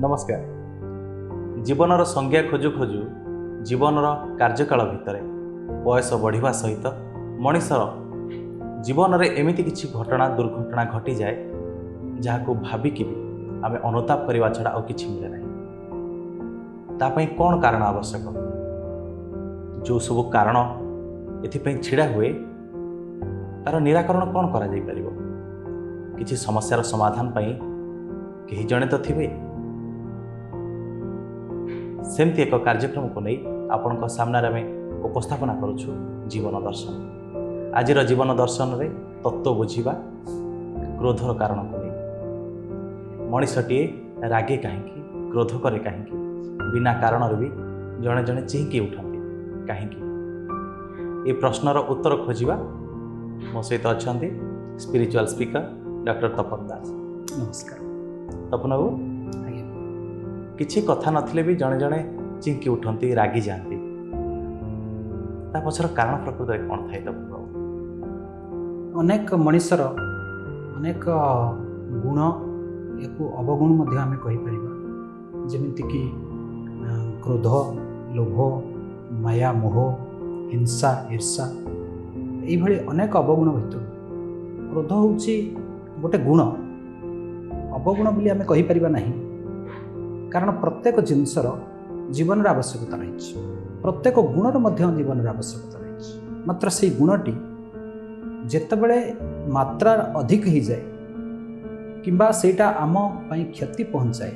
नमस्कार। जीवनर संज्ञा खोजु खोजु जीवनर कार्यकाल भितर बयस बढ़िया सहित मनिषर जीवन में एमती किसी घटना दुर्घटना घटी जाए जहाँ भाविकी भी आम अनुताप करने छड़ा और किसी मिले ना तापाई कौन कारण आवश्यक जो सब कारण एथिपाई छिड़ा हुए तार निराकरण कौन करा जाई परिबो किसी समस्यार समाधान पाई कहीं जड़े तो थे सेमती एक कार्यक्रम को नहीं आपण सामने में उपस्थापना करुछु जीवन दर्शन। आज जीवन दर्शन रे तत्व बुझा क्रोधर कारण को नहीं मनीषटी रागे कहीं क्रोध करे कहीं बिना कारण भी जड़े जड़े चिंकी उठती कहीं ये प्रश्नर उत्तर खोजा मो सहित अच्छा स्पिरिचुअल स्पीकर डॉक्टर तपन दास। नमस्कार तपन बाबू किसी कथा नथिले भी जड़े जड़े चिंकी उठती रागी जाती पछर कारण प्रकृत कौन थाए तपन बाबू? अनेक मनिषर अनेक गुण या अवगुण आम कहीपर जमीक क्रोध लोभ माया मोह हिंसा ईर्षा ये अनेक अवगुण भितर क्रोध हूँ गोटे गुण अवगुण बोली आम कहीपर ना कारण प्रत्येक जिनसर जीवन आवश्यकता रही प्रत्येक गुणर जीवन आवश्यकता रही मात्र से गुणटी जेतेबेले मात्रा अधिक हो जाए किंबा सेटा आम पाई क्षति पहुँचाए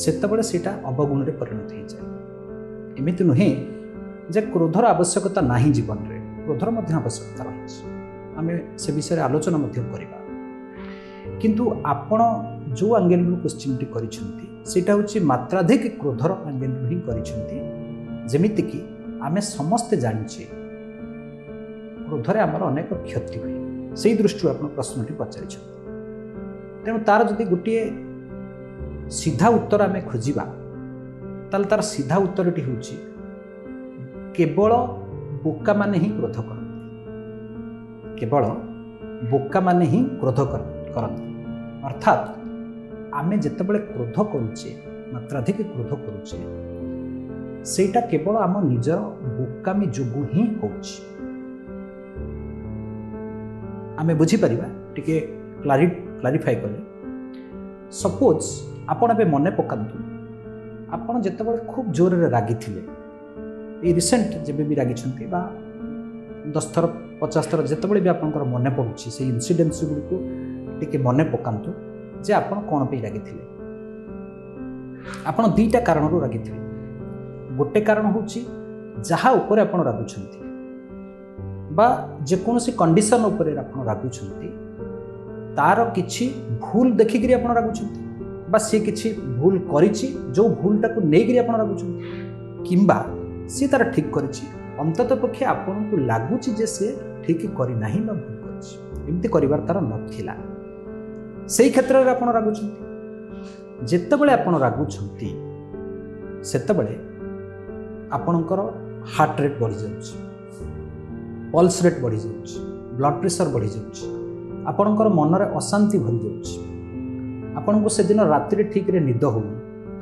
सेतेबेले सेटा अवगुण में परिणत हो जाए। एमती नुहे जे क्रोधर आवश्यकता नहीं जीवन में क्रोधर आवश्यकता रही आम से विषय आलोचना करवा किंतु आपण जो एंगेल क्वेश्चन टी करिसेटा हूँ मात्राधिक क्रोधर एंगेल ही करिसेंती कि आमे समस्ते जानिछे क्रोधरे आमर अनेक क्षति हुए से दृष्टि आप प्रश्न टी पचारि तेणु तार जदि गोटे सीधा उत्तर आम खोजा ताल तार सीधा उत्तर टी हूँ केवल बोका माने ही क्रोध करती केवल बोका माने ही क्रोध करती अर्थात आमे जेतेबेले क्रोध करुचे मात्राधिक क्रोध करुचे सेटा केवल आम निजर बोकामी जोगु ही होउछि। आमे बुझी परिबा टिके क्लारिफाई कले सपोज आपण ए मने पकांतु आपण जेतेबेले खूब जोर रे रागी थिले ए रिसेंट जेबे भी रागी छंती बा 10 थर 50 थर जेतेबेले भी आपनकर मने पडुछि से इन्सिडेंट्स गुडको टिके मने पकांतु जे आपण कौन पे रागी थिले आपण दुईटा कारण रागी थिले गोटे कारण होची जहा ऊपर आपण रागुछंती बा जेकोनोसी कंडीशन ऊपर आपण रागुछंती तार किछि भूल देखिकरी आपण रागुछंती बा से किछि भूल करिछि जो भूलटा को नेगिरी आपण रागुछंती किंबा से तार ठीक करिछि अंततः पक्षे आपण को लागुछि जे से ठीक करि नाही बा भूल करिछि एमती करिवार तार नथिला से क्षेत्र में आपड़ रागुंट जितेबले आपड़ रागुंट सेतबले आपणकर हार्ट रेट बढ़ी जाउछि पल्स रेट बढ़ी जाउछि ब्लड प्रेशर बढ़ी जाउछि आपणकर मन रे अशांति भरी जाउछि आपन को से दिन राति रे ठीक रे निद हो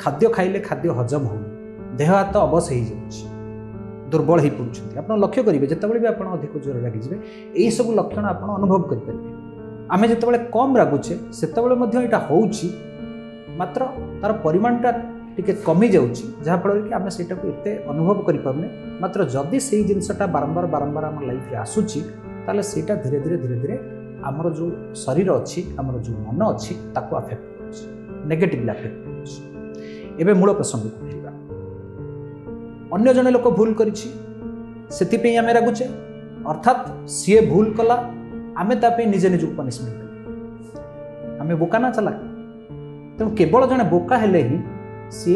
खाद्य खाइले खाद्य हजम हो देह हाथ अबस हो जाउछि दुर्बल हो पड़ुछन्ति आपण लक्ष्य करिवे जितेबले भी आपण अधिक जोर रागी जिवे एही सब लक्षण आपण अनुभव करि परिबे आमे जितेबले कम रागुचे सेतेबले मध्ये एटा होउछि मात्र तार परिमाणटा टिके कमी जाउछि जहा फल कि आमे सेटा को एते अनुभव करि पाबने मात्र जदि सेही जिंसटा बारंबार बारंबार हमर लाइफ रे आसुछि ताले सेटा धीरे धीरे हमर जो शरीर अछि हमर जो मन अछि ताको अफेक्ट करछि नेगेटिवली अफेक्ट करछि। एबे मूल प्रसंग को फेरिबा अन्य जने लोक भूल करिछि सेति पे आमे रागुचे अर्थात सीए भूल कला आमे तापे निजे निज पनिशमेंट आमे बोका ना चला तेणु केवल जड़े बोका हेले ही सी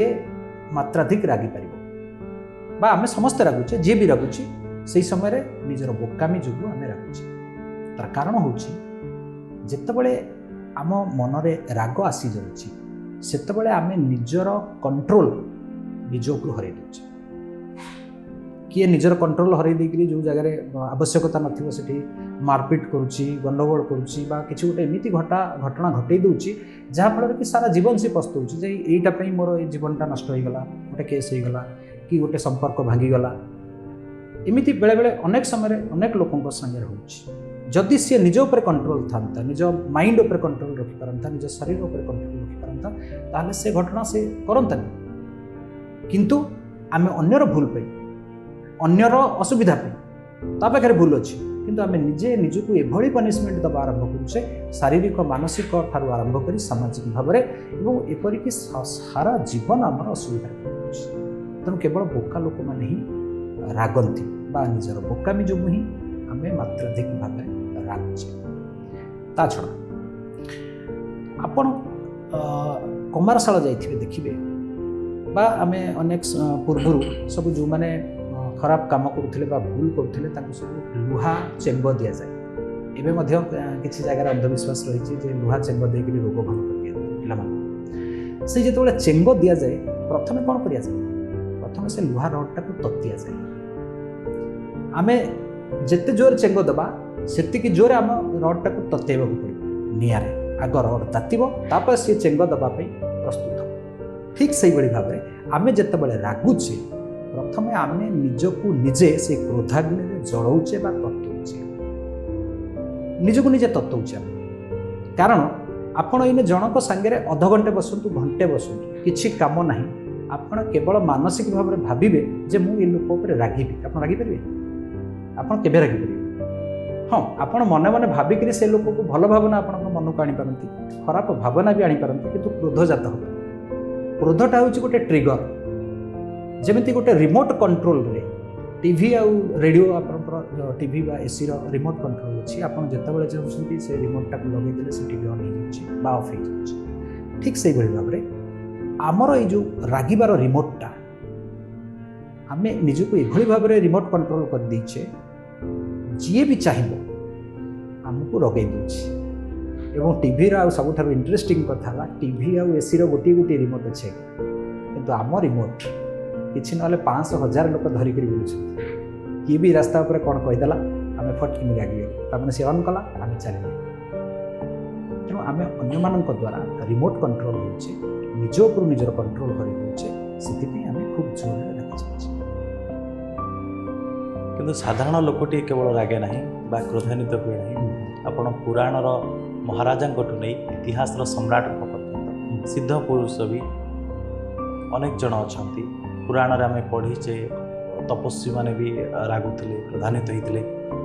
मात्राधिक रागी पार बा आमे समस्ते रागुचे जी भी रागुची से समय निजर बोकामी जो आम रागुचे तार कारण हूँ जितेबले आम मनरे राग आसी जाउछि सेतेबले आमे निजर कंट्रोल निज उपरु हरै दउछि किए निजर कंट्रोल हरई देकरी जो जगह आवश्यकता नथिबो सेठी मारपीट करुच्ची गंडगोल करुच्ची बा किसी गोटे एमती घटना घटई दूची जहाँ फल कि सारा जीवन से पस्तौची जे एईटा पई मोर ए जीवनटा नष्ट हो गला गोटे केस हो गला कि गोटे संपर्क भांगीगला एमती बेले बेले अनेक समय अनेक लोकों संगे होची जदि सी निज उपर कंट्रोल था निज माइंड उपर कंट्रोल रखिपारंता निज शरीर उपर कंट्रोल रखिपारंता ताहले से घटना से करंतानी किंतु आमे अन्यर भूल पाई अन्यर असुविधा पाई ता पाखे भूल अच्छी किंतु आमे निजे निजको एभली पनिशमेंट दबा आरंभ करुचे शारीरिक मानसिक ठारू आरंभ करी सामाजिक भाव में एवं एपरिक सारा जीवन आमर असुविधा तेणु केवल बोका लोक मैंने ही रागंती बा निजर बोकामी जो ही आम मात्राधिक भाव रागुचे ता छड़ा आपण कमारशाला जाइथिबे देखिबे बा आमे अनेक पूर्व सब जो माने खराब काम करुले भूल करुले सब लुहा चेंब दि जाए एवं किसी जगह अंधविश्वास रही लुहा चेंब देकर रोग भल कर पिला से जो चेंब दि जाए प्रथम कौन कर प्रथम से लुहा रडटा को तत्ति जाए आम जिते जोर चेंब दबा से जोर आम रडटा को तत्व पड़ो निआरे आग रड तापर सी चेंब दबापी प्रस्तुत ठीक से भाव में आम जिते रागुचे प्रथमे आम निजको निजे से क्रोधाग्नि जलाऊे तत्वचे निजको निजे तत्वचे कारण आपण इन जनक सांगे अध घंटे बसतु घंटे बसतु किसी कम ना आपण केवल मानसिक भाव में भावे जे मुझे लोक उपर रागिबी आप रागिपारे आपड़ के रागिपारे हाँ आपण मन मन भाविक से लोक को भल भावना आप मन को आनीपारती खराब भावना भी आनीपारती किंतु क्रोध जात हो क्रोधटा हूँ गोटे ट्रिगर जमीती गोटे रिमोट कंट्रोल रे टीवी आउ रेडियो आपंकर टीवी बा एसी रो रिमोट कंट्रोल अच्छी आपन जितेबाला चाहते से रिमोटा को लगेदेले से टीवी ऑन हो ऑफ हो ठीक से भाव में आमर ये जो रागिबार रिमोटा आम निजको ये भाव में रिमोट कंट्रोल कर देचे जी भी चाहिए आमको रगे दूची एवं टीवी रो सब इंटरेस्टिंग कथा टीवी आउ एसी रो गोटे गोटे रिमोट अच्छे किंतु आम रिमोट किसी ना 500,000 लोक धरिक बुलूँ किए भी रास्ता उपर कौन कहीदेला आम फटकिन रागिगल सी अन कला आम चल तेणु आम अन्य द्वारा रिमोट कंट्रोल होचे निज उपर निजर कंट्रोल करदे से आम खूब जोर रागी जाऊँ किंतु साधारण लोकटी केवल रागे ना बा क्रोधान्वित हुए ना आपण पुराणर महाराजा नहीं इतिहास सम्राट पर्यंत सिद्ध पुरुष भी अनेक जन अच्छा पुराण आम पढ़ीचे तपस्वी मैंने भी रागुले क्रोधान्वित होते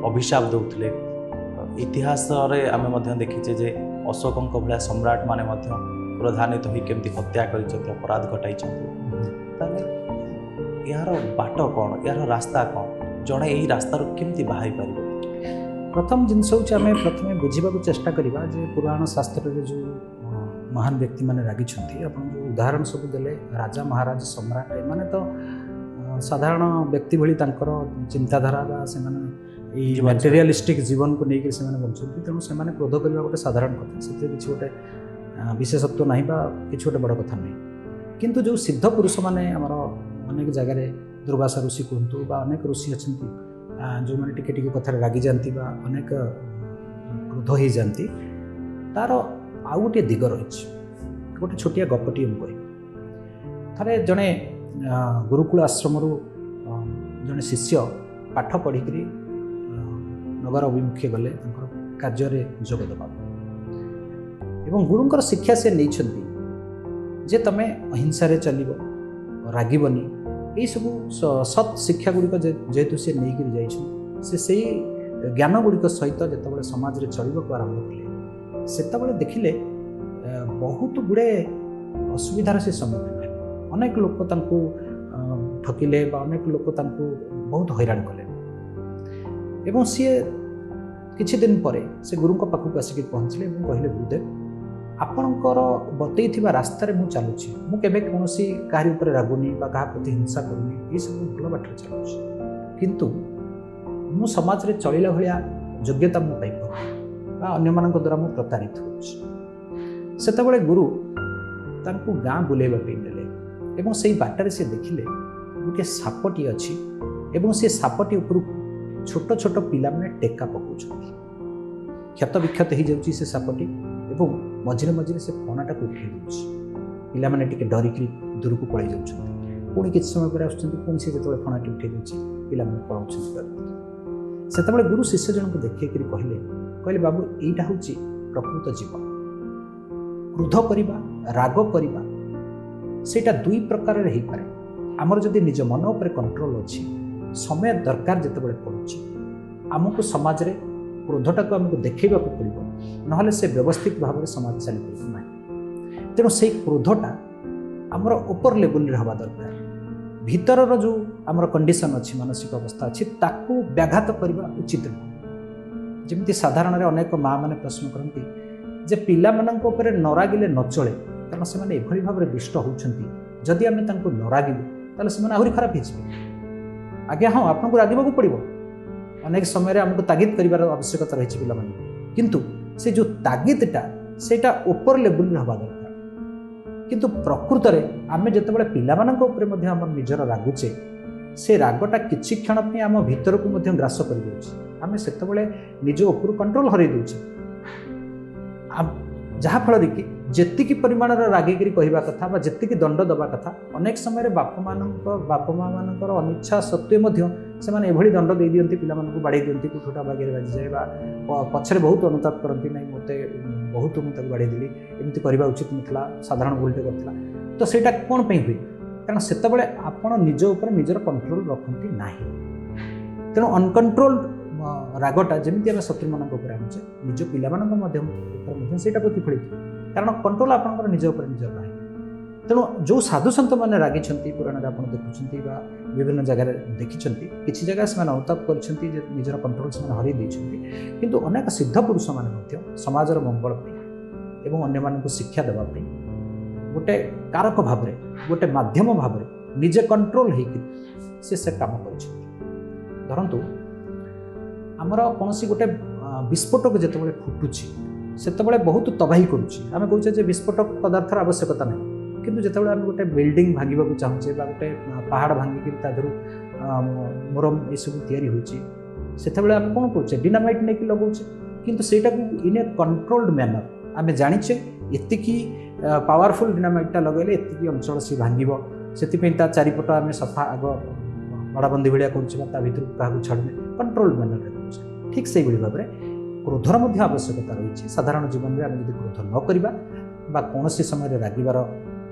अभिशाप दौले इतिहास आम देखीचे जे अशोकों भाया सम्राट माने क्रोधान्वित हो केमती हत्या कर अपराध घटाई यार बाट कौन यार रास्ता कौन जड़े यही रास्तार केमती बाहरी पार प्रथम जिनस हूँ आम प्रथम बुझा चेष्टा करवा जे पुराण शास्त्र जो महान व्यक्ति मैंने रागी आप जो उदाहरण सब देले राजा महाराज सम्राट एमाने तो साधारण व्यक्ति भली चिंताधारा से मटेरियलिस्टिक जीवन को लेकर से बंचुंट तेणु से क्रोध करने गोटे साधारण कथा से किसी गोटे विशेषत्व ना कि गोटे बड़ कथा नहीं किंतु जो सिद्ध पुरुष मैंने आमर अनेक जगह दुर्वासा ऋषि कहतु अनेक ऋषि अच्छा जो मैंने टिके टिके कथार रागी जाती अनेक क्रोध हो जाती तार आउ गोटे दिग रही गोटे छोटिया गपटी कह थे जड़े गुरुकुल आश्रम जड़े शिष्य पाठ पढ़िक नगर अभिमुखे गले कार्य जोगदेवा एवं गुरुंकर शिक्षा से नहीं जे तमें अहिंसा चलो रागबनी यही सब सत् शिक्षा गुड़िक जेहेतु सी नहीं से ज्ञान गुड़िक सहित जो समाज में चलने आरंभ कले से देखिले बहुत गुड़े असुविधार से सम्मुखीन है अनेक लोक ठकिले अनेक लोक बहुत हैरान कले एवं सी किछि दिन पर से गुरु पाखक आसिक पहुँचले कहले गुरुदेव आपणकर बतई रास्तार मुझे चलुची मुझे कौन क्या रागुनी क्या प्रति हिंसा करूनी ये सब भल बाट चलुची किंतु मु समाज रे चलला भाया योग्यता मु पाइप अन्य मान द्वारा मुझे प्रतारित होते गुरु गाँ बुलेवा नेले से बाटर से देखिले गोटे सापटी अच्छी ଏବଂ ସେ ସାପଟି ଉପରକୁ ଛୋଟ ଛୋଟ ପିଲାମାନେ ଟେକା ପକାଉଛନ୍ତି। କ୍ଷତ ବିକ୍ଷତ ହେଇଯାଉଛି ସେ ସାପଟି ଏବଂ ମଝିରେ ମଝିରେ ସେ ଫଣାଟାକୁ ଉଠାଇ ଦେଉଛି। ପିଲାମାନେ ଟିକେ ଡରିକି ଦୂରକୁ ପଳାଇ ଯାଉଛନ୍ତି। ପୁଣି କିଛି ସମୟ ପରେ ଆସୁଛନ୍ତି, ପୁଣି ସେ ଯେତେବେଳେ ଫଣାଟି ଉଠାଇ ଦେଉଛି ପିଲାମାନେ ପଳାଉଛନ୍ତି ଡରିକି। ସେତେବେଳେ ଗୁରୁ ଶିଷ୍ୟ ଜଣଙ୍କୁ ଦେଖେଇକରି କହିଲେ ବାବୁ, ଏଇଟା ହେଉଛି ପ୍ରକୃତ ଜୀବନ। କ୍ରୋଧ କରିବା, ରାଗ କରିବା ସେଇଟା ଦୁଇ ପ୍ରକାରରେ ହେଇପାରେ। ଆମର ଯଦି ନିଜ ମନ ଉପରେ କଣ୍ଟ୍ରୋଲ ଅଛି, ସମୟ ଦରକାର ଯେତେବେଳେ ପଡ଼ୁଛି ଆମକୁ ସମାଜରେ କ୍ରୋଧଟାକୁ ଆମକୁ ଦେଖାଇବାକୁ ପଡ଼ିବ, ନହେଲେ ସେ ବ୍ୟବସ୍ଥିତ ଭାବରେ ସମାଜ ଚାଲିପାରିବ ନାହିଁ। ତେଣୁ ସେଇ କ୍ରୋଧଟା ଆମର ଉପର ଲେବୁଲରେ ହେବା ଦରକାର। ଭିତରର ଯେଉଁ ଆମର କଣ୍ଡିସନ୍ ଅଛି, ମାନସିକ ଅବସ୍ଥା ଅଛି, ତାକୁ ବ୍ୟାଘାତ କରିବା ଉଚିତ ନୁହେଁ। ଯେମିତି ସାଧାରଣରେ ଅନେକ ମାଆ ମାନେ ପ୍ରଶ୍ନ କରନ୍ତି ଯେ ପିଲାମାନଙ୍କ ଉପରେ ନ ରାଗିଲେ ନ ଚଳେ, କାରଣ ସେମାନେ ଏଭଳି ଭାବରେ ଦୁଷ୍ଟ ହେଉଛନ୍ତି, ଯଦି ଆମେ ତାଙ୍କୁ ନ ରାଗିବୁ ତାହେଲେ ସେମାନେ ଆହୁରି ଖରାପ ହେଇଯିବେ। ଆଜ୍ଞା ହଁ, ଆପଣଙ୍କୁ ରାଗିବାକୁ ପଡ଼ିବ, ଅନେକ ସମୟରେ ଆମକୁ ତାଗିଦ କରିବାର ଆବଶ୍ୟକତା ରହିଛି ପିଲାମାନଙ୍କୁ, କିନ୍ତୁ ସେ ଯେଉଁ ତାଗିଦଟା ସେଇଟା ଉପର ଲେବୁଲରେ ହେବା ଦରକାର। କିନ୍ତୁ ପ୍ରକୃତରେ ଆମେ ଯେତେବେଳେ ପିଲାମାନଙ୍କ ଉପରେ ମଧ୍ୟ ଆମର ନିଜର ରାଗୁଛେ, ସେ ରାଗଟା କିଛି କ୍ଷଣ ପାଇଁ ଆମ ଭିତରକୁ ମଧ୍ୟ ଗ୍ରାସ କରିଦେଉଛି। ଆମେ ସେତେବେଳେ ନିଜ ଉପରୁ କଣ୍ଟ୍ରୋଲ ହରାଇ ଦେଉଛେ, ଯାହାଫଳରେ କି ଯେତିକି ପରିମାଣର ରାଗିକିରି କହିବା କଥା ବା ଯେତିକି ଦଣ୍ଡ ଦେବା କଥା, ଅନେକ ସମୟରେ ବାପା ମା ମାନଙ୍କର ଅନିଚ୍ଛା ସତ୍ତ୍ୱେ ମଧ୍ୟ ସେମାନେ ଏଭଳି ଦଣ୍ଡ ଦେଇଦିଅନ୍ତି, ପିଲାମାନଙ୍କୁ ବାଡ଼େଇ ଦିଅନ୍ତି, କୁଠୁଟା ବାଗିରେ ବାଜିଯାଏ ବା ପଛରେ ବହୁତ ଅନୁତାପ କରନ୍ତି, ନାହିଁ ମୋତେ ବହୁତ ମୁଁ ତାକୁ ବାଡ଼େଇ ଦେଲି, ଏମିତି କରିବା ଉଚିତ ନଥିଲା, ସାଧାରଣ ଭୁଲଟେ କରିଥିଲା। ତ ସେଇଟା କ'ଣ ପାଇଁ ହୁଏ? କାରଣ ସେତେବେଳେ ଆପଣ ନିଜ ଉପରେ ନିଜର କଣ୍ଟ୍ରୋଲ ରଖନ୍ତି ନାହିଁ। ତେଣୁ ଅନକଣ୍ଟ୍ରୋଲ ରାଗଟା ଯେମିତି ଆମେ ଶତ୍ରୁମାନଙ୍କ ଉପରେ ଆଣୁଛେ, ନିଜ ପିଲାମାନଙ୍କ ଉପରେ ମଧ୍ୟ ସେଇଟା ପ୍ରତିଫଳିତ ହୁଏ, କାରଣ କଣ୍ଟ୍ରୋଲ ଆପଣଙ୍କର ନିଜ ଉପରେ ନିଜର ନାହିଁ। ତେଣୁ ଯେଉଁ ସାଧୁସନ୍ତମାନେ ରାଗିଛନ୍ତି, ପୁରାଣରେ ଆପଣ ଦେଖୁଛନ୍ତି ବା ବିଭିନ୍ନ ଜାଗାରେ ଦେଖିଛନ୍ତି, କିଛି ଜାଗାରେ ସେମାନେ ଅନୁତାପ କରିଛନ୍ତି ଯେ ନିଜର କଣ୍ଟ୍ରୋଲ ସେମାନେ ହରାଇ ଦେଇଛନ୍ତି, କିନ୍ତୁ ଅନେକ ସିଦ୍ଧ ପୁରୁଷମାନେ ମଧ୍ୟ ସମାଜର ମଙ୍ଗଳ ପାଇଁ ଏବଂ ଅନ୍ୟମାନଙ୍କୁ ଶିକ୍ଷା ଦେବା ପାଇଁ ଗୋଟେ କାରକ ଭାବରେ, ଗୋଟେ ମାଧ୍ୟମ ଭାବରେ ନିଜେ କଣ୍ଟ୍ରୋଲ ହେଇକି ସେ କାମ କରିଛନ୍ତି। ଧରନ୍ତୁ, ଆମର କୌଣସି ଗୋଟେ ବିସ୍ଫୋଟକ ଯେତେବେଳେ ଫୁଟୁଛି ସେତେବେଳେ ବହୁତ ତବାହି କରୁଛି, ଆମେ କହୁଛେ ଯେ ବିସ୍ଫୋଟକ ପଦାର୍ଥର ଆବଶ୍ୟକତା ନାହିଁ। କିନ୍ତୁ ଯେତେବେଳେ ଆମେ ଗୋଟେ ବିଲ୍ଡିଂ ଭାଙ୍ଗିବାକୁ ଚାହୁଁଛେ ବା ଗୋଟେ ପାହାଡ଼ ଭାଙ୍ଗିକି ତା ଦେହରୁ ମୋରମ ଏସବୁ ତିଆରି ହେଉଛି, ସେତେବେଳେ ଆମେ କ'ଣ କରୁଛେ? ଡିନାମାଇଟ୍ ନେଇକି ଲଗାଉଛେ। କିନ୍ତୁ ସେଇଟାକୁ ଇନ୍ ଏ କଣ୍ଟ୍ରୋଲ୍ଡ ମ୍ୟାନର ଆମେ ଜାଣିଛେ ଏତିକି ପାୱାରଫୁଲ୍ ଡିନାମାଇଟ୍ଟା ଲଗାଇଲେ ଏତିକି ଅଞ୍ଚଳ ସିଏ ଭାଙ୍ଗିବ, ସେଥିପାଇଁ ତା ଚାରିପଟ ଆମେ ସଫା ଆଗ ବାଡ଼ାବନ୍ଦି ଭଳିଆ କରୁଛେ ବା ତା ଭିତରକୁ କାହାକୁ ଛାଡ଼ୁନେ, କଣ୍ଟ୍ରୋଲ୍ଡ ମ୍ୟାନରରେ କରୁଛେ। ଠିକ୍ ସେଇଭଳି ଭାବରେ କ୍ରୋଧର ମଧ୍ୟ ଆବଶ୍ୟକତା ରହିଛି। ସାଧାରଣ ଜୀବନରେ ଆମେ ଯଦି କ୍ରୋଧ ନ କରିବା ବା କୌଣସି ସମୟରେ ରାଗିବାର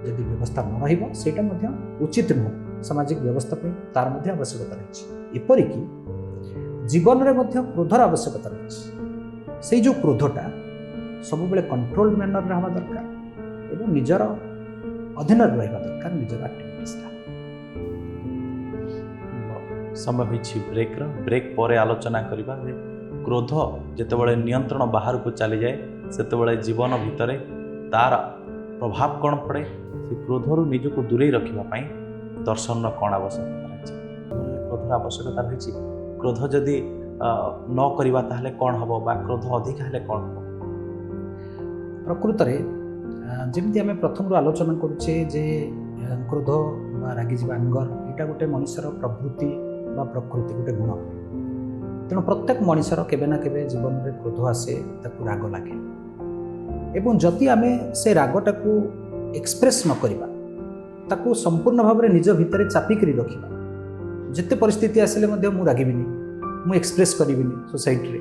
ଯଦି ବ୍ୟବସ୍ଥା ନ ରହିବ, ସେଇଟା ମଧ୍ୟ ଉଚିତ ନୁହେଁ। ସାମାଜିକ ବ୍ୟବସ୍ଥା ପାଇଁ ତାର ମଧ୍ୟ ଆବଶ୍ୟକତା ରହିଛି। ଏପରିକି ଜୀବନରେ ମଧ୍ୟ କ୍ରୋଧର ଆବଶ୍ୟକତା ରହିଛି। ସେଇ ଯେଉଁ କ୍ରୋଧଟା ସବୁବେଳେ କଣ୍ଟ୍ରୋଲ ମ୍ୟାନରରେ ହେବା ଦରକାର ଏବଂ ନିଜର ଅଧୀନରେ ରହିବା ଦରକାର, ନିଜର ଆକ୍ଟିଭିଟିସ୍ଟା। ସମୟ ହୋଇଛି ବ୍ରେକ୍ର। ବ୍ରେକ୍ ପରେ ଆଲୋଚନା କରିବା ଯେ କ୍ରୋଧ ଯେତେବେଳେ ନିୟନ୍ତ୍ରଣ ବାହାରକୁ ଚାଲିଯାଏ, ସେତେବେଳେ ଜୀବନ ଭିତରେ ତାର ପ୍ରଭାବ କ'ଣ ପଡ଼େ, ସେ କ୍ରୋଧରୁ ନିଜକୁ ଦୂରେଇ ରଖିବା ପାଇଁ ଦର୍ଶନର କ'ଣ ଆବଶ୍ୟକତା ରହିଛି? କ୍ରୋଧର ଆବଶ୍ୟକତା ରହିଛି। କ୍ରୋଧ ଯଦି ନ କରିବା ତାହେଲେ କ'ଣ ହେବ ବା କ୍ରୋଧ ଅଧିକା ହେଲେ କ'ଣ ହେବ? ପ୍ରକୃତରେ ଯେମିତି ଆମେ ପ୍ରଥମରୁ ଆଲୋଚନା କରୁଛେ ଯେ କ୍ରୋଧ ବା ରାଗିଯିବା, ଆଙ୍ଗର, ଏଇଟା ଗୋଟେ ମଣିଷର ପ୍ରବୃତ୍ତି ବା ପ୍ରକୃତି, ଗୋଟେ ଗୁଣ। ତେଣୁ ପ୍ରତ୍ୟେକ ମଣିଷର କେବେ ନା କେବେ ଜୀବନରେ କ୍ରୋଧ ଆସେ, ତାକୁ ରାଗ ଲାଗେ। ଏବଂ ଯଦି ଆମେ ସେ ରାଗଟାକୁ ଏକ୍ସପ୍ରେସ୍ ନ କରିବା, ତାକୁ ସମ୍ପୂର୍ଣ୍ଣ ଭାବରେ ନିଜ ଭିତରେ ଚାପିକରି ରଖିବା, ଯେତେ ପରିସ୍ଥିତି ଆସିଲେ ମଧ୍ୟ ମୁଁ ରାଗିବିନି, ମୁଁ ଏକ୍ସପ୍ରେସ୍ କରିବିନି ସୋସାଇଟିରେ,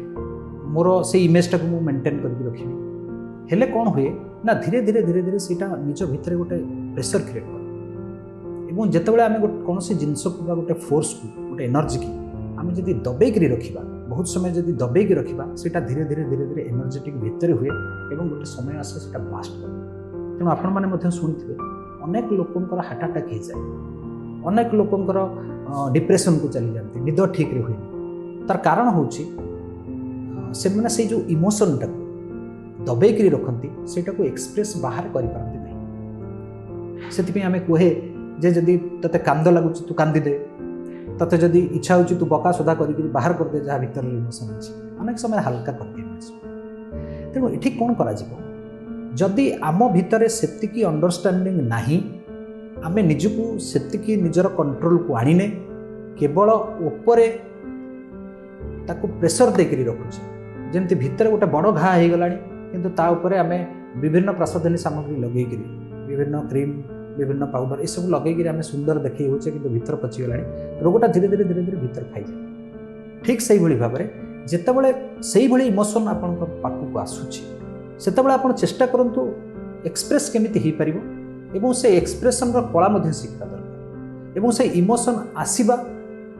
ମୋର ସେଇ ଇମେଜଟାକୁ ମୁଁ ମେଣ୍ଟେନ୍ କରିକି ରଖିବି, ହେଲେ କ'ଣ ହୁଏ ନା ଧୀରେ ଧୀରେ ଧୀରେ ଧୀରେ ସେଇଟା ନିଜ ଭିତରେ ଗୋଟେ ପ୍ରେସର କ୍ରିଏଟ୍ କରେ। ଏବଂ ଯେତେବେଳେ ଆମେ କୌଣସି ଜିନିଷକୁ ବା ଗୋଟେ ଫୋର୍ସକୁ, ଗୋଟେ ଏନର୍ଜିକି ଆମେ ଯଦି ଦବେଇକରି ରଖିବା, ବହୁତ ସମୟ ଯଦି ଦବେଇକି ରଖିବା, ସେଇଟା ଧୀରେ ଧୀରେ ଧୀରେ ଧୀରେ ଏନର୍ଜେଟିକ୍ ଭିତରେ ହୁଏ ଏବଂ ଗୋଟେ ସମୟ ଆସେ ସେଇଟା ବ୍ଲାଷ୍ଟ କରେ। ତେଣୁ ଆପଣମାନେ ମଧ୍ୟ ଶୁଣିଥିବେ ଅନେକ ଲୋକଙ୍କର ହାର୍ଟ ଆଟାକ୍ ହେଇଯାଏ, ଅନେକ ଲୋକଙ୍କର ଡିପ୍ରେସନକୁ ଚାଲିଯାଆନ୍ତି, ନିଦ ଠିକ୍ରେ ହୁଏନି। ତାର କାରଣ ହେଉଛି ସେମାନେ ସେଇ ଯେଉଁ ଇମୋସନଟାକୁ ଦବେଇକରି ରଖନ୍ତି, ସେଇଟାକୁ ଏକ୍ସପ୍ରେସ୍ ବାହାରେ କରିପାରନ୍ତି ନାହିଁ। ସେଥିପାଇଁ ଆମେ କୁହେ ଯେ ଯଦି ତୋତେ କାନ୍ଦ ଲାଗୁଛି ତୁ କାନ୍ଦିଦେ, ତୋତେ ଯଦି ଇଚ୍ଛା ହେଉଛି ତୁ ବକା ସୋଦା କରିକି ବାହାର କରିଦେ ଯାହା ଭିତରରେ ଇମୋସନ୍ ଅଛି। ଅନେକ ସମୟ ହାଲକା କରିଦିଏ ମଣିଷ। ତେଣୁ ଏଠି କ'ଣ କରାଯିବ? ଯଦି ଆମ ଭିତରେ ସେତିକି ଅଣ୍ଡରଷ୍ଟାଣ୍ଡିଂ ନାହିଁ, ଆମେ ନିଜକୁ ସେତିକି ନିଜର କଣ୍ଟ୍ରୋଲକୁ ଆଣିନେ, केवल उपरे ताकू प्रेसर देकरी रखुचे जमती भितर गोटे बड़ घा हो गला किंतु ता उपरे आमे विभिन्न प्रसाधनी सामग्री लगेकरी विभिन्न क्रीम विभिन्न पाउडर ये सब लगेकरी आमे सुंदर देखी होचे किंतु भितर पची गलानी रोगटा धीरे धीरे धीरे धीरे भितर खाई जाए। ठीक से भाई भाव में जितेबाला से इमोशन आपण पाखक आसूची सेतेबाला आपण चेष्टा करंतु एक्सप्रेस केमिति हो पारिबो एवं से एक्सप्रेशन रो कला मध्ये शिखा दरकार एवं से इमोशन आसीबा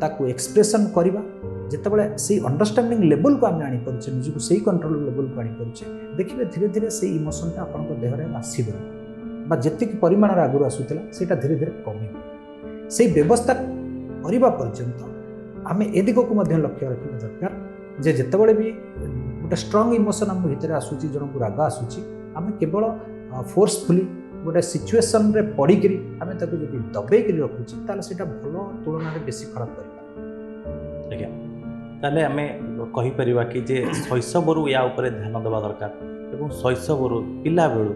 ताकू एक्सप्रेशन करवा जितेबाला से अंडरस्टैंडिंग लेवल को आम आनीपे निजक से कंट्रोल लेवल को आनीपे देखिए धीरे धीरे से इमोशनटा आपण देहरे आसब जी परिमाण आगुरी आसूला से धीरे धीरे कम से व्यवस्था करने पर्यंत आम ए दिग को लक्ष्य रखा दरकार जे जितेबाला भी गोटे स्ट्रंग इमोशन आम भितर आसूची जन को राग आसूची आम केवल फोर्सफुली गोटे सिचुएसन रे पड़िकी आम जब दबेक रखुचे ताले सेटा भल तुलन में बेसी खराब कर आज्ञा ताले आम कहीपर कि जे शैशवरू या उपरे ध्यान देवा दरकार एवं शैशवरू पिला बेलू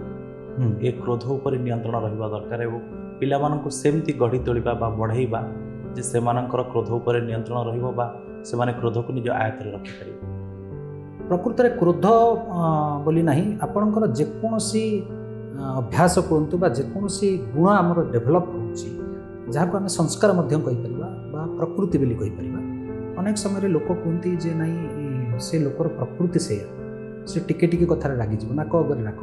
ए क्रोध उपर नियंत्रण रहिबा दरकार एवं पिला मानकु सेमती गढ़ी तोलिबा बा बढ़ाइबा जे सेमानकर क्रोध उपर नियंत्रण रहिबो बा सेमाने क्रोध को निज आयत्त रे रखि परिबे। प्रकृत में क्रोध बोली नहीं आपणकर जेकोसी अभ्यास कहतु बा जेकोसी गुण आमर डेभलप होची जहाँ को आम संस्कार बा प्रकृति बोली कहीपर अनेक समय लोक कहते जे नहीं से लोकर प्रकृति से टिके टिके कथार रागिज नाक अगर राग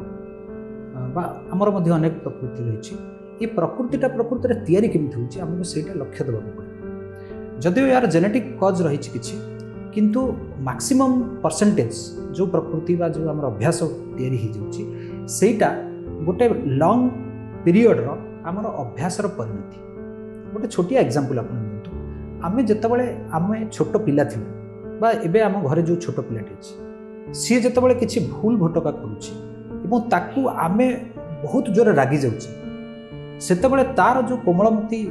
बा आमर अनेक प्रकृति रही ये प्रकृतिटा प्रकृति में तैयारी केमती होची आमको सेटा लक्ष्य देवा पड़े जदिव यार जेनेटिक कज रही किछि किंतु मैक्सिमम परसेंटेज जो प्रकृति बा जो आमर अभ्यास तैयारी हो जाउची सेटा गोटे लॉन्ग पीरियड रो आमर अभ्यासर परिणति गोटे छोटिया एग्जांपल आपण नियंतु आमे जेतेबेले आमे छोट पिला थिले बा एबे आम घरे जो छोट पिलाटी अछि सी जेतेबेले किछि भूल भटका करूछि एवं ताकू आमे बहुत जोर रागी जाउछि सेतेबेले तार जो कोमलमती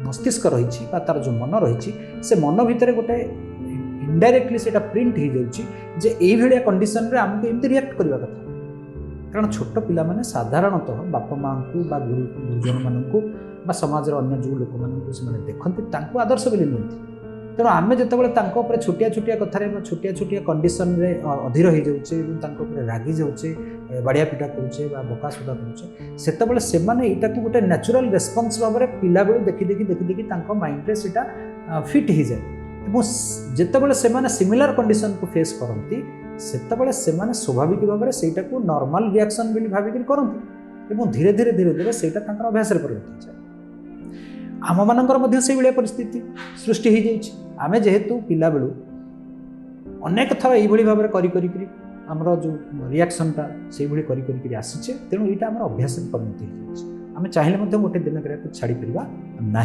मस्तिष्क रही तार जो मन रही से मन भितर गोटे इनडायरेक्टली से प्रिंट हो जाउछि जे एई भलिया कंडीशन रे आमको एमती रिएक्ट करबा कथा कारण छोट पिला माने साधारणतः बापा माँ को बा गुरुजन मानू बा समाज अन्य जो लोक मैंने देखते आदर्श बोली नियंती तेणु आम जितेबाला छोटिया छोटिया कथार छोटिया छोटिया कंडीशन रे अधीर हो जाऊे रागी जाऊे बाड़िया पिटा करुचे बकासुदा करुचे सेतबेले सेमाने एटा को गोटे नेचुरल रेस्पॉन्स भाव में पिला बेलू देखी देखी देखी देखी माइंड रे सेटा फिट हो जाए और जितेबाला सेमाने सिमिलर कंडीशन को फेस करती सेतबेले सेमाने स्वाभाविक भाव में सेटा को नॉर्मल रिएक्शन बोली भाविक करती और धीरे धीरे धीरे धीरे सेटा तांकर अभ्यास रे परिणत हो जाए आम मानकर से भाया परिस्थिति सृष्टि हो जाए आमे जेहेतु पिला बेलू अनेक थर ये भाव में करी आमर जो रिएक्शनटा से करी आसीचे तेणु यहाँ आम अभ्यास में परिणत हो जाए आम चाहिए गोटे दिन छाड़ी पार ना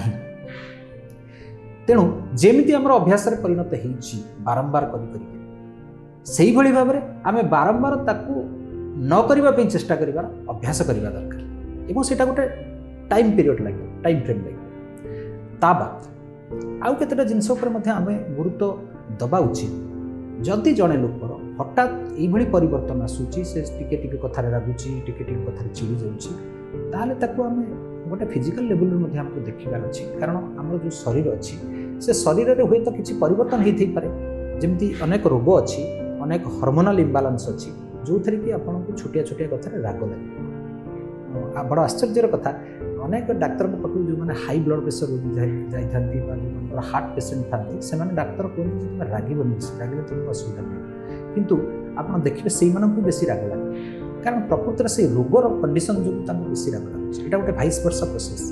तेणु जमी आम अभ्यास में परिणत हो बारंबार करी भाव में आम बारंबार ताकू न करने चेष्टा कर अभ्यास करवा दरकार और सेटा गोटे टाइम पीरियड लगे टाइम फ्रेम लगे ता बात आउ केतेटा जिनस आम गुरुत्व दबा उचित जदि जड़े लोकर हठात ये परिवर्तन आसूची से टिके टिके कथार रागुची टिके टिके कथार चिड़ी जाऊँगी ताकू आम गोटे फिजिकल लेवल में आमको देखार अच्छी कारण आम जो शरीर अच्छी से शरीर में हुए तो किसी परिवर्तन होती पारे जमी अनेक रोग अच्छी अनेक हार्मोनाल इम्बालांस अच्छी जो थी कि आपको छोटिया छोटिया कथार राग लगे बड़ आश्चर्यर कथा अनेक डाक्तर पाखक जो मैंने हाई ब्लड प्रेसर रोगी जाती जो हार्ट पेसेंट था से डाक्तर कहते तुम रागबनी रागिले तुमको असुविधा पड़े किंतु आप देखिए से बेसी राग लगे कारण प्रकृत से रोगर कंडीशन जो बेसी राग लगे यहाँ गोटे भाइस वर्षा प्रोसेस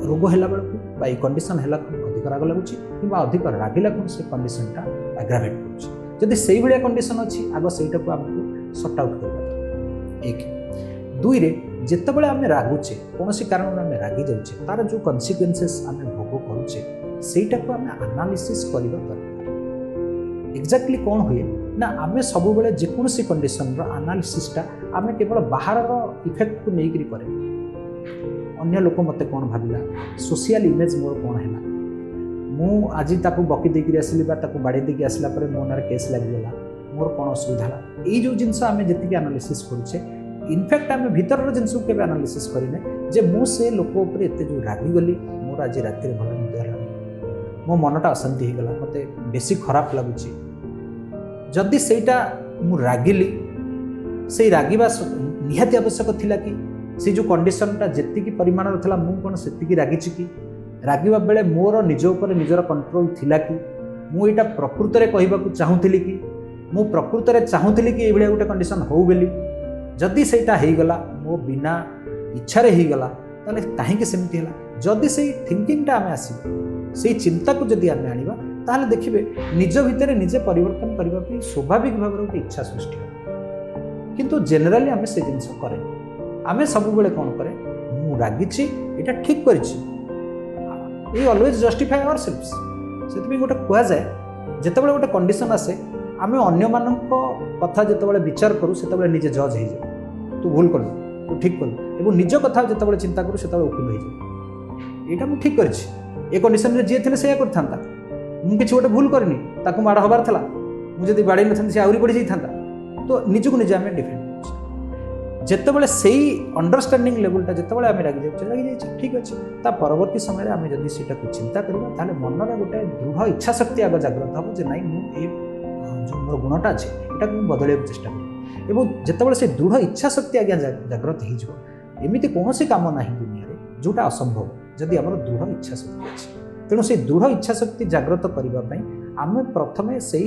रोग है बेलू ये कंडीशन है अधिक राग लगुच कि अधिक रागिला से कंडीशनटा एग्रावेट करुँच से कंडीशन अच्छी आग से आमको सर्ट आउट कर एक दुई रे जितेबाला आम रागुचे कौन कारण आम रागी जाऊे तार जो कन्सिक्वेन्सेस आम भोग करुचे सेटा को आम एनालिसिस करबा दरकार एक्जाक्टली कौन हुए ना आम सब बेले जेकोसी कंडीशन एनालिसिसटा आम केवल बाहर इफेक्ट को लेकर करे अन्य लोक मत कौन भाविला सोशल इमेज मोर कौन है मु आज ताकू बकी देकर आसली बाड़े देकी आसला मो ना केस लगिगला मोर कौन असुविधा ये जो जिनस आम जी एनालिसिस करुचे इनफैक्ट आम भीतर जिनस के एनालिसिस करें जे मु से लोक उपर एत जो रागिगली मोर आज राति भल निद है मो मनटा अशांति हो गला मत बेसी खराब लगुच जदि सेटा मु रागिली से रागिबा निहाती आवश्यक थिला कि से जो कंडीशनटा जेतिकी परिमाण था मु कौन से रागिची कि रागिबा बेले मोर निज उपर निजर कंट्रोल थिला कि मु एटा प्रकृत में कहवाक चाहूली कि मु प्रकृत में चाहूली कि ये गोटे कंडीशन हो बोली जदि सेटा हो गला मो बिना इच्छारे हो गला ताले कहीं सेमती है जदि से थिंकिंगटा आम आस से चिंता को जदि आम आनिबा ताहले देखिबे निज भितर निजे परिवर्तन करने स्वाभाविक भाव गोटे इच्छा सृष्टि हो किंतु जेनेराली आम से जिन करे आम सब बेले कौन करे मु रागिची एटा ठीक करिछि ये ऑलवेज जस्टिफाई आवर सेल्फ से गोटे कह जाए जितेबाला गोटे कंडीशन आसे आम अन्य मान कथा जितेबाला विचार करूँ से निजे जज हो जाए तू भूल कलु तू ठीक कलु और निज कथा जितेबाला चिंता करूँ से वकील हो जाए यहाँ मुझे ठीक करी ए कंडीशन जी थे से करता मुझे गोटे भूल करनी ताकू माड़ हबार था मुझे बाड़ी न था आहरी बढ़ी जाता तो निजक निजे आम डिफेंड जितेबाला से अंडरस्टैंडिंग लेवलटा जितेबाला आम रागी जाए ठीक अच्छे ता परवर्ती समय आम जब से चिंता करवा मनर गोटे दृढ़ इच्छा शक्ति आग जाग्रत हम जे नाई जो मोर गुणटा अच्छे यहाँ बदल चेष्टा करूँ जितेबाला से दृढ़ इच्छा शक्ति आज्ञा जाग्रत होमती कौन कम ना दुनिया जोटा असंभव जदि आम दृढ़ इच्छा शक्ति अच्छे तेणु से दृढ़ इच्छा शक्ति जाग्रत करने आम प्रथमे से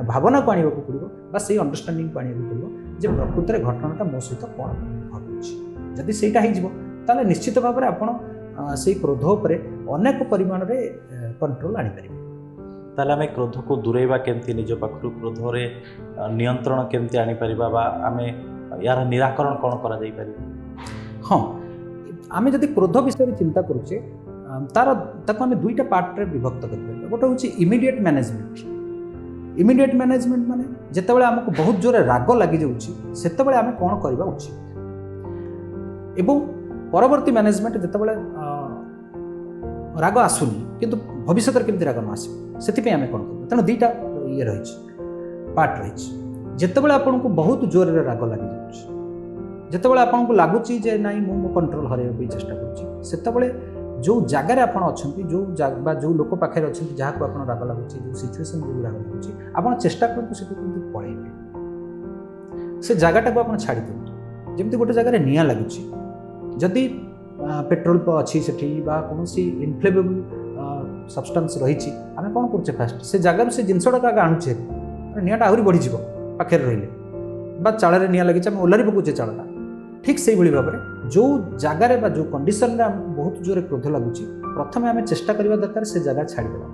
भावना को आने को पड़ो से अंडरस्टैंडिंग को आने को पड़ो जे प्रकृत में घटनाटा मो सहित कौन घटुच्छी जदि सेटा हो निश्चित भाव में आपड़ से क्रोध पर अनेक परिमाण में कंट्रोल आनीपर ताले आम क्रोध को दूरेबा केमती निज पाखु क्रोध रे नियंत्रण केमती आनीपर आम यार निराकरण कौन करा जाई परिबा हाँ आम जदि क्रोध विषय चिंता करुचे तार ताको आम दुईटा पार्ट रे विभक्त कर गोटे हूँ इमिडिएट मैनेजमेंट इमिडिएट मैनेजमेंट माने जितेबाला आमको बहुत जोर राग लगी जाऊँगी से आम कौन करवा उचित एवं परवर्ती मैनेजमेंट जितेबाला राग आसुनी किंतु भविष्य केमती राग न आसो से आम कौन कर तेणु दुईटा ये रही पार्ट रही जितेबाला आपन को बहुत जोर राग लगी जाऊँगी जितेबाला आपन को लगुच ना मो कंट्रोल हरैया चेष्टा करुँचे जो जगार आप जो लोक पाखे अच्छा जहाँ को आप राग लगुच जो सिचुएसन जो राग लगुच आप चेष्टा करूँ से पलैबे से जगटा को आप छाड़ी दिखाँ जमी गोटे जगह निआं लगुच जदि पेट्रोल अच्छी से कौन इनफ्लेमेबल सब्सटेंस रही आम कौन करुचे फास्ट से जगार से जिनसटा आणुचे निआँटा आहरी बढ़ीज पाखे रही चाल निआं लगी आम ओलारी पकाचे चालटा ठीक से भाव में जो जगार जो कंडीशन में बहुत जोर क्रोध लगुच प्रथम आम चेष्टा करने दरकार से जगह छाड़देवा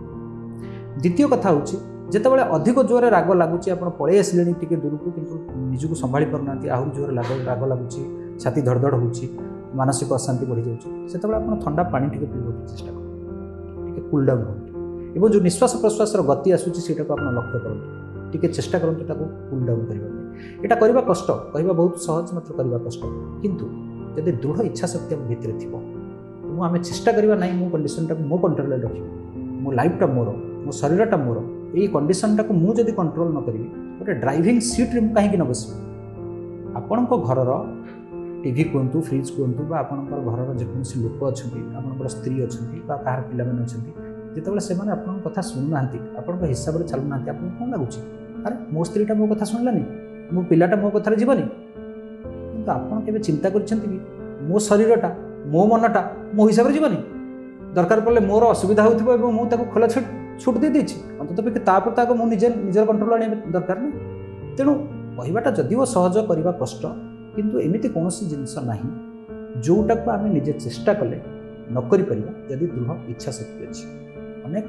द्वितीय कथा हूँ जितेबाला अधिक जोर राग लगुच आप पलि आसिले दूर को किंतु निजक संभाली पारना आहरी जोर राग लगुच छाती धड़धड़ हो मानसिक अशांति बढ़ी जाऊँगी से आप ठंडा पानी टे पीवाक चेष्टा करें कूल डाउन हो और जो निश्वास प्रश्वास गति आसूसी आप लक्ष्य करूँ टी चेष्टा करूँ कूल डाउन करने यहाँ करवा कष्ट कहवा बहुत सहज मात्र करवा कष्ट किंतु जब दृढ़ इच्छा शक्ति आम भितर थी आम चेष्टा करवा ना मो कंडीशनटा मो कंट्रोल रखी मो लाइफटा मोर मो शरीरटा मोर यही कंडीशनटा को मुझे कंट्रोल न करी गोटे ड्राइविंग सीट्रे कहीं न बस आपण घर टीवी कहतु फ्रिज कहतु आपंकर घर जेकोसी लोक अच्छा आपंकर स्त्री अच्छा कहार पाने अच्छा जितेबाला से कथा शुणुना आपण हिसाब से चलुना आपको कौन लगुच अरे मो स्त्रीटा मो कथा शुणलानी मो पिलाटा मो कथार जीवनी किंतु आपन केबे चिंता करछन्ति कि मो शरीरटा मो मनटा मो हिसाब से जीवनी दरकार पड़े मोर असुविधा होथिबो एवं मु ताको खोला छूट दे देछि अंततः कि तापर ताको मु निजर कंट्रोल आने दरकार ना तेणु कहवाटा जदिव सहज करवा कष्ट किंतु एमिति कौनसी जिनस नाही जोटा को आम निजे चेष्टा कले न करि परिबा जदि दृढ़ इच्छा शक्ति अछि अनेक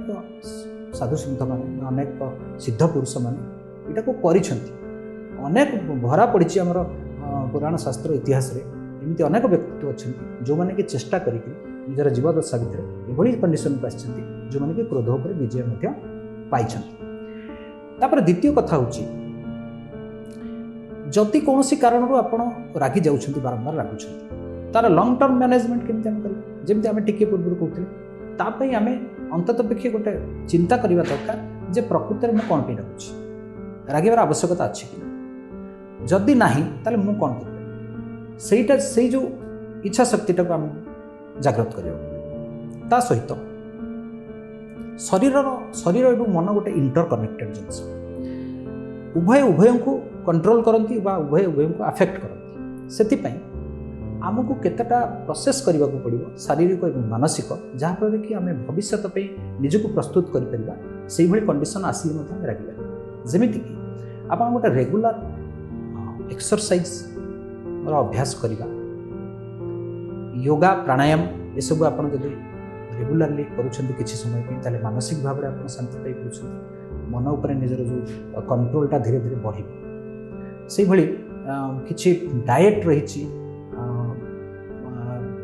साधु सन्थ माने अनेक सिद्ध पुरुष माने इटा को करिसंति अनेक भरा पड़ी आमर पुराण शास्त्र इतिहास रे एमती अनेक व्यक्तित्व अच्छा जो मैंने कि चेष्टा करके निजर जीवदशा भितर एभली कंडीशन को आसछन्ति जो मैंने कि क्रोध उपर विजय पाई तापर द्वितीय कथा हूँ जदि कौन कारण आपण रागी जाऊँच बारंबार रागुंट तार लंग टर्म मैनेजमेंट केमती आम कर जमी आम टिके पूर्व कहते तापाई आम अंततपेक्षी गोटे चिंता करवा दरकार जे प्रकृत में कौन रागुच रागिबार आवश्यकता अच्छी कि जदि नाही ताले मु कौन कर से जो इच्छा शक्तिटा को आम जागृत करा ता सहित ଶରୀର ଏବଂ ମନ ଗୋଟେ ଇଣ୍ଟର କନେକ୍ଟେଡ୍ ଜିନିଷ। ଉଭୟଙ୍କୁ କଣ୍ଟ୍ରୋଲ କରନ୍ତି ବା ଉଭୟଙ୍କୁ ଆଫେକ୍ଟ କରନ୍ତି। ସେଥିପାଇଁ ଆମକୁ କେତେଟା ପ୍ରୋସେସ୍ କରିବାକୁ ପଡ଼ିବ ଶାରୀରିକ ଏବଂ ମାନସିକ, ଯାହାଫଳରେ କି ଆମେ ଭବିଷ୍ୟତ ପାଇଁ ନିଜକୁ ପ୍ରସ୍ତୁତ କରିପାରିବା। ସେଇଭଳି କଣ୍ଡିସନ୍ ଆସିଲେ ମଧ୍ୟ ଆମେ ରାଗିପାରିବା। ଯେମିତିକି ଆପଣ ଗୋଟେ ରେଗୁଲାର ଏକ୍ସରସାଇଜ୍ର ଅଭ୍ୟାସ କରିବା, योगा प्राणायाम ये सब आप रेगुलारली करुँच किसी समय ताले मानसिक भाव में आप शांति पाई मन उपर निजर जो कंट्रोलटा धीरे धीरे बढ़ से भली किसी डाएट रही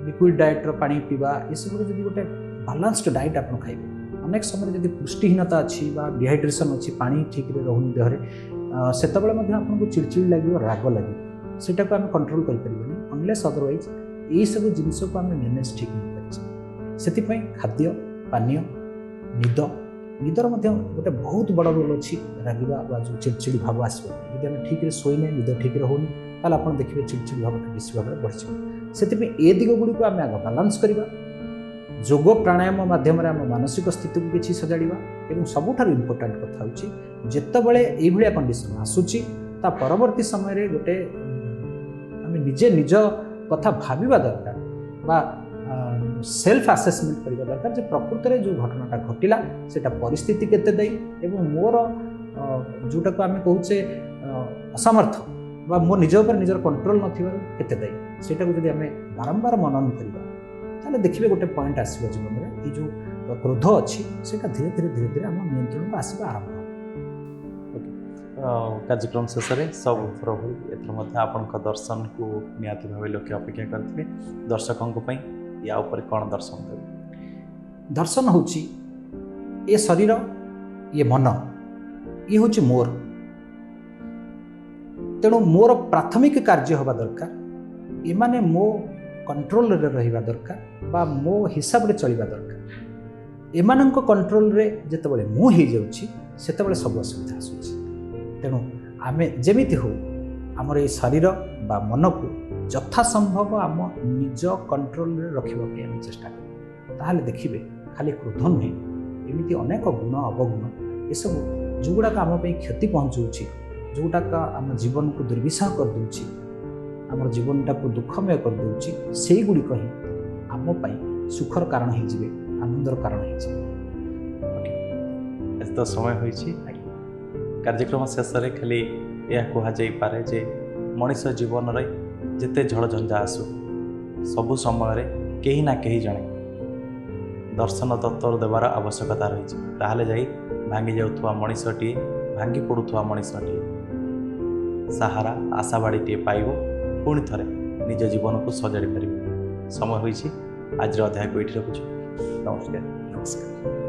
लिक्विड डाएट्र पानी पीवा ये सब जब गोटे बालान्सड डाएट आप खाइबे अनेक समय जब पुष्टिहीनता अच्छी डिहाइड्रेशन अच्छी पानी ठीक रोनी देहरे से आपको चिड़चिड़ लगे राग लगे सेटा को आम कंट्रोल करें अनलेस अदरवाइज यही सब जिनस को आम मैनेज ठीक नहीं पारे। से खाद्य पानीय निदर गोटे बहुत बड़ रोल अच्छी रागिबा जो चिड़चिड़ी भाव आसो जब आम ठीक शोने निद ठीक रोनी ताल आप देखिए चिड़चिड़ी भावटा बेसी भाव में बढ़ से ए दिग गुड़ी को आम आग बालान्स करवा जोग प्राणायाम माध्यम आम मानसिक स्थिति को किसी सजाड़ा और सबुठार इम्पोर्टाट कथा हूँ जितेबाला ये कंडीशन आसूची ता परवर्ती समय गोटे आम निजे निज कथा भाविबा दरकार बा सेल्फ आसेसमेंट करबा दरकार जे प्रकृत में जो घटनाटा घटिला सेटा परिस्थिति केते दई एवं मोर जोटा को आम कहूचे असमर्थ बा मो निज ऊपर निजर कंट्रोल नथिबार केते दई सेटा को जदि आम बारंबार मनन करबा ताले देखिबे गोटे पॉइंट आसीबा जीवन में ये जो क्रोध अच्छी सेटा धीरे धीरे धीरे धीरे आम नियंत्रण को आसीबा आरंभ कार्यक्रम शेष में सब प्रभु एथर आपण दर्शन को निहाती भाव लोके अपेक्षा करते दर्शकों या ऊपर कौन दर्शन देवे दर्शन होची ये शरीर ये मन ये हूँ मोर तेणु मोर प्राथमिक कार्य हवा दरकार एमाने मो कंट्रोल रे रहिबा दरकार बा मो हिसाब रे चलिबा दरकार एमानंको कंट्रोल रे जेतेबेले मु हे जाउची सेतेबेले सब असुविधा आसुची तेणु आमे जेमिति हो आमर ये शरीर बा मन को यथासंभव आम निज कंट्रोल रे रखिबा पे आमे चेष्टा करिबा ताहाले देखिबे खाली क्रोध नुहे एमिति अनेक गुण अवगुण ये सब जोगुड़ाक आम पे क्षति पहुँचाऊँच जोटाक आम जीवन को दुर्विषह कर दूची आम जीवनटा को दुखमय कर दूची से गुड़िक ही आम सुखर कारण हो आनंदर कारण हो तो समय होइछि कार्यक्रम शेष में खाली यह कहुपे जे मनीष जीवन में जिते झड़ झंझा आसू सबु समय कहीं ना कहीं जड़े दर्शन तत्व देवार आवश्यकता रही ताहले जाई भांगी जाउथुवा मनीषटी भांगी पड़ुथुवा मनीषटी सहारा आशाबाड़ीटे पाइब पुणी थे निज जीवन को सजाड़ी पार समय होइछि आज अध्याय को ये रखुछु नमस्कार।